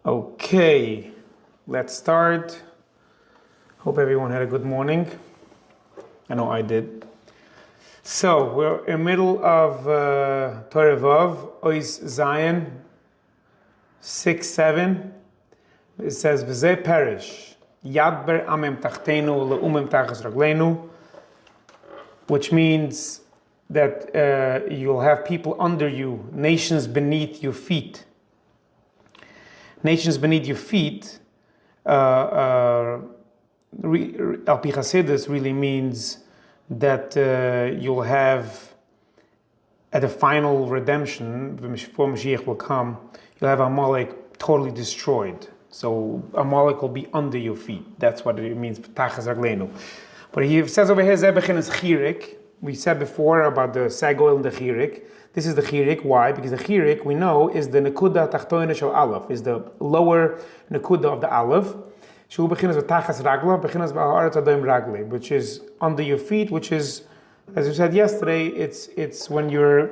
Okay, let's start. Hope everyone had a good morning. I know I did. So we're in the middle of Torah Vav, Ois Zion 6-7. It says, "V'zeh perish yadber amem tachtenu leumem tachas raglenu," which means that you'll have people under you, nations beneath your feet. Nations beneath your feet, Al Pi Chasidus really means that you'll have, at the final redemption, before Mashiach will come, you'll have Amalek totally destroyed. So Amalek will be under your feet. That's what it means, Tachas Raglenu. But he says over here, Zebechin is Chirik. We said before about the Sagoil and the Chirik. This is the Chirik. Why? Because the Chirik, we know, is the Nekuda Tachtoina Shel Aleph, is the lower Nekuda of the Aleph. Shu beginners with Tachas Ragla, beginners by Haaretz Adayim Ragli, which is under your feet, which is, as we said yesterday, it's when you're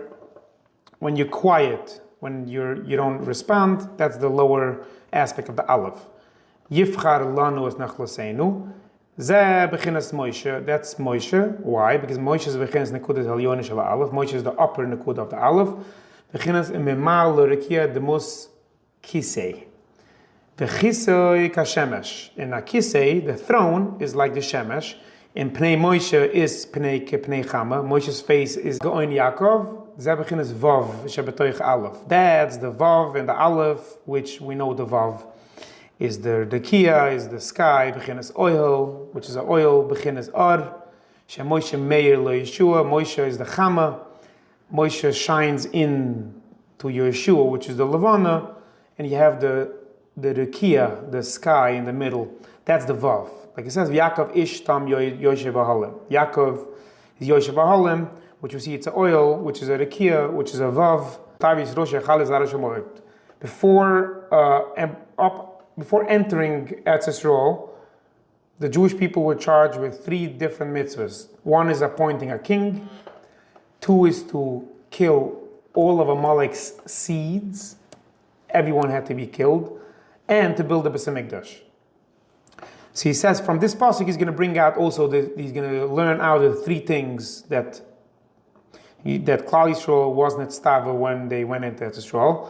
quiet, when you don't respond. That's the lower aspect of the Aleph. Yifchar Lanu es Nachlaseinu. Zeh beginnes Moshe. That's Moshe. Why? Because Moshe is beginnes Nekuda Halyon Shel Aleph. Moshe is the upper Nekuda of the Aleph. Beginnes Memal Lurikia Demus Kisei. V'chisei kashemesh. In a kisei, the throne is like the shemesh. In Pnei Moshe is Pnei Kepnei Chama. Moshe's face is Goin Yaakov. Zebechin is Vav Shebetoich Aleph. That's the Vav and the Aleph, which we know the Vav is the Kia, is the sky. Bechin is oil, which is an oil. Bechin is Ar. Moshe Meir Lo Yeshua. Moshe is the Chama. Moshe shines in to Yeshua, which is the Levana, and you have the Rekia, the sky in the middle. That's the Vav. Like it says, Yaakov Ish Tam Yoshev Halim. Yaakov is Yoshev Halim, which you see it's an oil, which is a Rekia, which is a Vav. Tavis Rosh Echal Zara Shemoed. Before entering Eretz Yisrael, the Jewish people were charged with 3 different mitzvahs. 1 is appointing a king. 2 is to kill all of Amalek's seeds. Everyone had to be killed. And to build the Beis Hamikdash. So he says from this pasuk he's going to bring out also he's going to learn out the 3 things that Klal Yisrael wasn't stava when they went into Eretz Yisrael.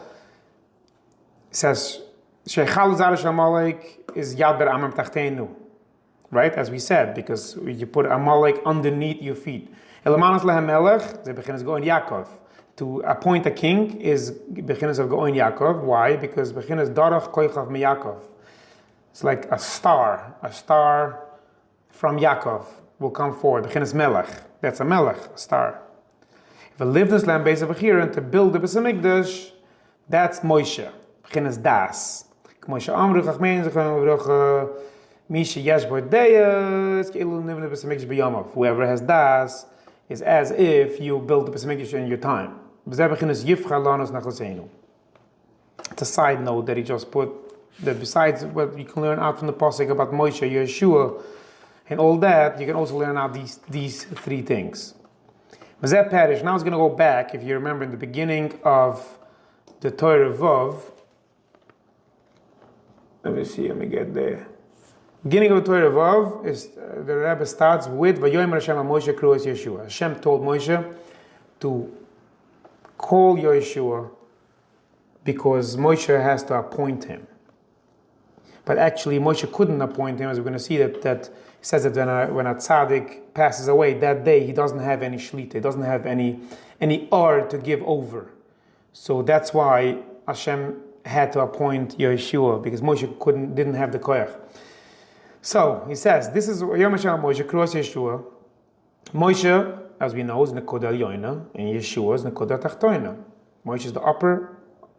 He says Sheichal Zarash Amalek is Yad Ber Amam Tachtenu, right? As we said, because you put Amalek underneath your feet. Elamanas Lehem Melech, they begin going Yaakov. To appoint a king is beginners of Goin Yaakov. Why? Because beginners Darach Koichav Mi Yaakov. It's like a star from Yaakov will come forward. Beginners Melech. That's a Melech, a star. If a lived in this land base of Achiran to build the Beis Hamikdash, that's Moshe. Beginners Das. Moshe Amru Chachmein Zechon Misha Yesh Bordeya. It's Keilu Nivne Beis Hamikdash B'Yamav. Whoever has Das is as if you build the Beis Hamikdash in your time. It's a side note that he just put, that besides what you can learn out from the pasuk about Moshe, Yeshua, and all that, you can also learn out these 3 things. Mazeh Perish, now it's going to go back, if you remember in the beginning of the Torah Vav, let me get there. Beginning of the Torah Vav is the Rebbe starts with Vayomer Hashem Moshe Kruas Yeshua. Hashem told Moshe to call Yeshua because Moshe has to appoint him. But actually Moshe couldn't appoint him, as we're going to see that it says that when a tzaddik passes away that day, he doesn't have any shlita, he doesn't have any or to give over. So that's why Hashem had to appoint Yeshua, because Moshe didn't have the koyach. So he says, this is Yom Hashem Moshe Kruas Yeshua. Moshe, as we know, is Nekuda Elyoina, and Yeshua is Nekuda Tachtoina. Moshe is the upper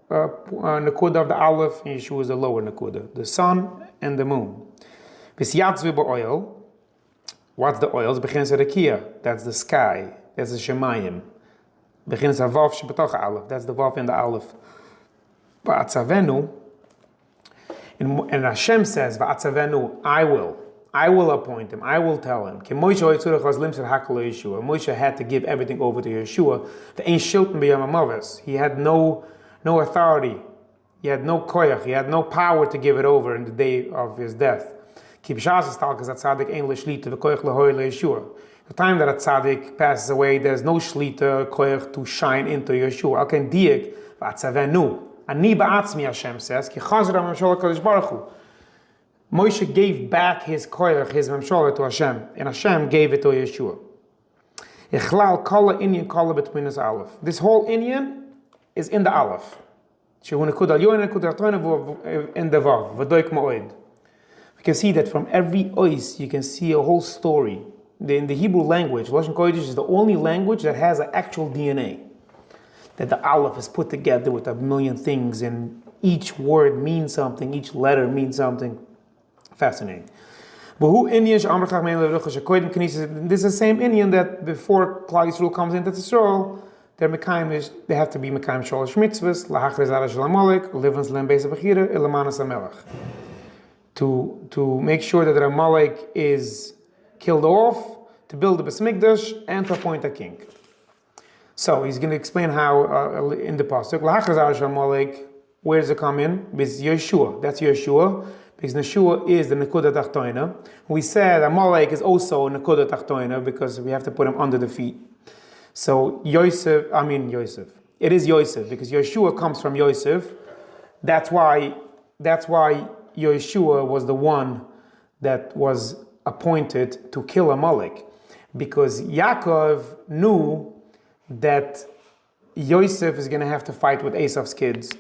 Nekuda of the Aleph, and Yeshua is the lower Nekuda, the sun and the moon. V'siyatzvi ba'oil. What's the oil? Begins Rekia. That's the sky. That's the Shemayim. Begins Vav Shebetoch Aleph. That's the Vav in the Aleph. Va'atzavenu. And Hashem says, "Va'atzavenu, I will appoint him. I will tell him." Moshe had to give everything over to Yeshua. He had no authority. He had no koyach, he had no power to give it over in the day of his death. The time that a tzaddik passes away, there's no shlita koyach to shine into Yeshua. Okay, diek v'atzavenu. Ani ba'atzmi, Hashem says, ki chazra memsholah kadosh baruch hu. Moshe gave back his koyach, his memsholah to Hashem, and Hashem gave it to Yeshua. Ichlal kala inyan kala between his aleph. This whole inyan is in the aleph. Shehu nekud al yoyin nekud al in the vav. V'doik ma'oid. You can see that from every ois, you can see a whole story. In the Hebrew language, Lashon Kodesh is the only language that has an actual DNA. That the aleph is put together with a million things, and each word means something, each letter means something. Fascinating. This is the same Indian that before Klal Yisrael comes into Israel, they have to be Mekayim Sholosh Mitzvahs, Lahachre Zara Shel Amalek, Livens Lem Beis HaBechira, Ilamanas HaMelech. To make sure that the Amalek is killed off, to build the Beis Mikdash, and to appoint a king. So he's going to explain how in the pasuk, Lahachre Zara Shel Amalek, where does it come in? With Yeshua. That's Yeshua. Because Yeshua is the Nekuda Tachtoina. We said Amalek is also Nekuda Tachtoina because we have to put him under the feet. So Yosef. It is Yosef because Yeshua comes from Yosef. That's why Yeshua was the one that was appointed to kill Amalek. Because Yaakov knew that Yosef is going to have to fight with Esav's kids.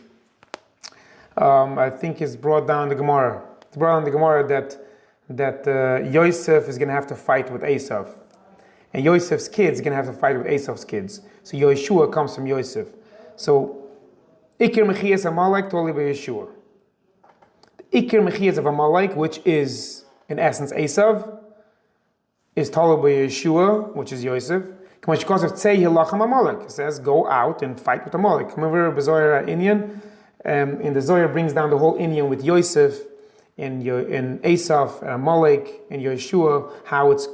I think it's brought down the Gemara. It's brought down the Gemara that Yosef is going to have to fight with Esav. And Yosef's kids are going to have to fight with Esav's kids. So Yeshua comes from Yosef. So Ikir Mechias Amalek totally by Yeshua. The Ikir Mechias of Amalek, which is in essence Esav, is told by Yeshua, which is Yosef. It says, go out and fight with Amalek. Come over, Bezoyer Indian. In the Zohar brings down the whole Indian with Yosef and Esav and Amalek and Yeshua, how it's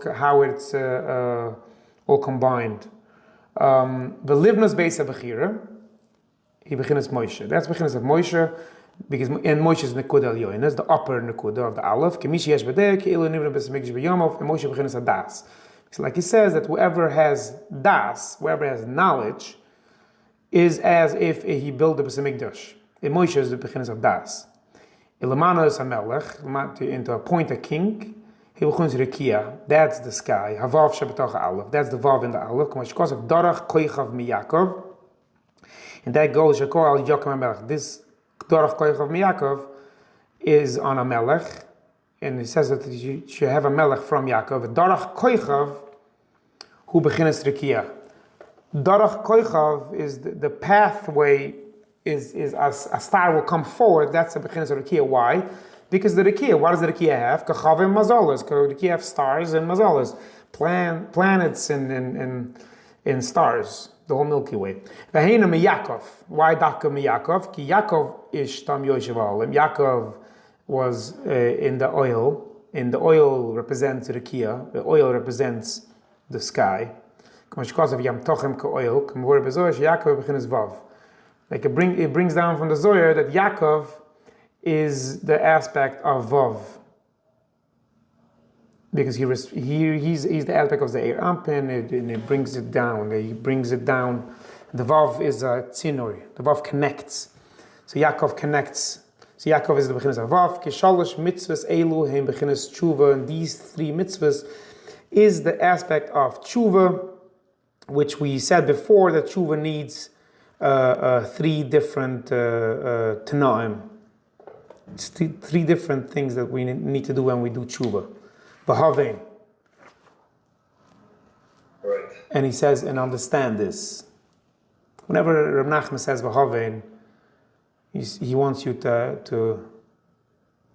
all combined. The Livnas Beis HaBechira, he begins Moshe. That's beginning of Moshe, because and Moshe is Nekuda al Yoyin. That's the upper Nekuda of the Aleph. Kemishi Yesh B'deh, Ke'ilu Nivra Beis Mikdash B'Yomov, and Moshe begins at Das. So like he says that whoever has Das, whoever has knowledge, is as if he built the Beis Mikdash. In Moshe is the beginnings of Das. Ilamana is a melech, and to appoint a king, he will rekia. That's the sky. Havav Shabbatach Aleph. That's the vav in the Aleph. Because of Darach Koichav Miyakov. And that goes Shakor al Yaakov Melech. This Darach Koichav Miyakov is on a melech. And it says that you should have a melech from Yaakov. Darach Koichav, who begins rekia. Darach Koichav is the pathway. Is as a star will come forward. That's the beginning of the Rekia. Why? Because the Rekia, what does the Rekia have? Kachav and Mazalas. The Rekia have stars and Mazalas, planets and stars. The whole Milky Way. V'heina miyakov. Why Daka miyakov? Ki Yaakov ish tam Yoshev Olam. Yaakov was in the oil. And the oil represents the Rekia. The oil represents the sky. Because of Yam Tochem ka oil. Kamvor bezosh Yaakov begins vav. Like it brings down from the Zohar that Yaakov is the aspect of Vav. Because he's the aspect of the Eir Ampin, and it brings it down. He brings it down. The Vav is a Tzinor. The Vav connects. So Yaakov connects. So Yaakov is the beginning of Vav. Kishalosh mitzvahs elu heim beginnes tshuva. And these three mitzvahs is the aspect of tshuva, which we said before that tshuva needs three different Tanaim. It's three different things that we need to do when we do tshuva. V'havein. Right. And he says, and understand this. Whenever Reb Nachman says v'havein, he wants you to do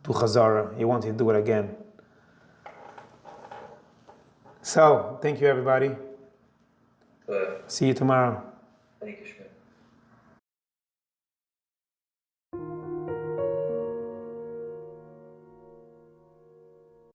chazara. He wants you to do it again. So, thank you everybody. See you tomorrow. Thank you.